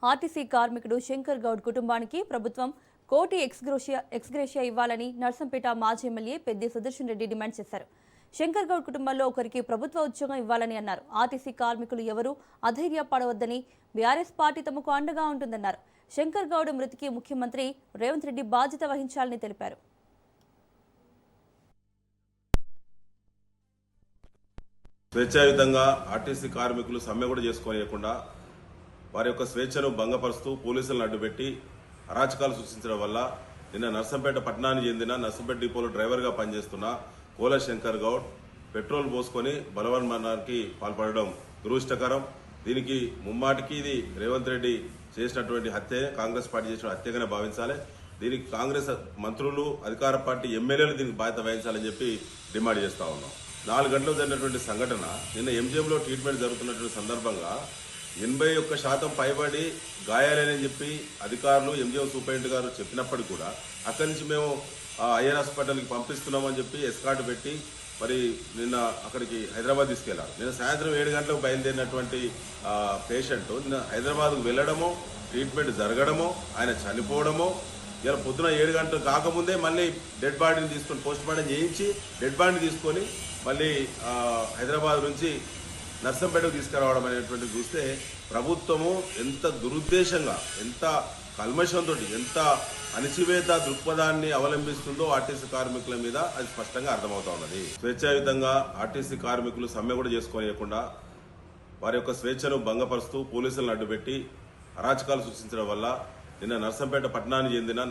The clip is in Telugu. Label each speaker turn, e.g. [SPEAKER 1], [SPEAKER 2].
[SPEAKER 1] ఆర్టీసీ కార్మికుడు శంకర్ గౌడ్ కుటుంబానికి ప్రభుత్వం కోటి ఎక్స్గ్రేషియా ఇవ్వాలని నర్సంపేట మాజీ ఎమ్మెల్యే పెద్ది సుదర్శన్ రెడ్డి డిమాండ్ చేశారు. శంకర్ గౌడ్ కుటుంబంలో ఒకరికి ప్రభుత్వ ఉద్యోగం ఇవ్వాలని అన్నారు. ఆర్టీసీ కార్మికులు ఎవరూ అధైర్యపడవద్దని, బీఆర్ఎస్ పార్టీ తమకు అండగా ఉంటుందన్నారు. శంకర్ గౌడ్ మృతికి ముఖ్యమంత్రి రేవంత్ రెడ్డి బాధ్యత వహించాలని తెలిపారు.
[SPEAKER 2] స్వేచ్ఛాయుతంగా ఆర్టీసీ కార్మికులు సమ్మె కూడా చేసుకోనియకుండా వారి యొక్క స్వేచ్ఛను భంగపరుస్తూ పోలీసులను అడ్డుపెట్టి అరాచకాలు సృష్టించడం వల్ల నిన్న నర్సంపేట పట్టణానికి చెందిన నర్సంపేట డిపోలో డ్రైవర్గా పనిచేస్తున్న కోల శంకర్ గౌడ్ పెట్రోల్ పోసుకొని బలవన్మరణానికి పాల్పడడం దురదృష్టకరం. దీనికి ముమ్మాటికి ఇది రేవంత్ రెడ్డి చేసినటువంటి హత్య, కాంగ్రెస్ పార్టీ చేసిన హత్యగానే భావించాలి. దీనికి కాంగ్రెస్ మంత్రులు, అధికార పార్టీ ఎమ్మెల్యేలు దీనికి బాధ్యత వహించాలని చెప్పి డిమాండ్ చేస్తా ఉన్నాం. 4 గంటలు జరిగినటువంటి సంఘటన నిన్న ఎంజిఎంలో ట్రీట్మెంట్ జరుగుతున్నటువంటి సందర్భంగా 81% పైబడి గాయాలేనని చెప్పి అధికారులు, ఎంజిఎం సూపరింటెండెంట్ గారు చెప్పినప్పటికీ కూడా అక్కడి నుంచి మేము ఐఆర్ హాస్పిటల్కి పంపిస్తున్నామని చెప్పి ఎస్కార్ట్ పెట్టి మరి నిన్న అక్కడికి హైదరాబాద్ తీసుకెళ్లారు. నిన్న సాయంత్రం 7 గంటలకు బయలుదేరినటువంటి పేషెంట్ నిన్న హైదరాబాద్కు వెళ్లడమో, ట్రీట్మెంట్ జరగడమో, ఆయన చనిపోవడమో, ఇలా పొద్దున 7 గంటలు కాకముందే మళ్ళీ డెడ్ బాడీని తీసుకొని పోస్ట్ మార్టం చేయించి డెడ్ బాడీని తీసుకొని మళ్ళీ హైదరాబాద్ నుంచి నర్సంపేటకు తీసుకురావడం అనేటువంటిది చూస్తే ప్రభుత్వము ఎంత దురుద్దేశంగా, ఎంత కల్మషంతో, ఎంత అణచివేత దృక్పథాన్ని అవలంబిస్తుందో ఆర్టీసీ కార్మికుల మీద అది స్పష్టంగా అర్థమవుతా ఉన్నది. స్వేచ్ఛాయుతంగా ఆర్టీసీ కార్మికులు సమ్మె కూడా చేసుకోనియకుండా వారి యొక్క స్వేచ్ఛను భంగపరుస్తూ పోలీసులను అడ్డుపెట్టి అరాచకాలు సృష్టించడం వల్ల నిన్న నర్సంపేట పట్టణానికి చెందిన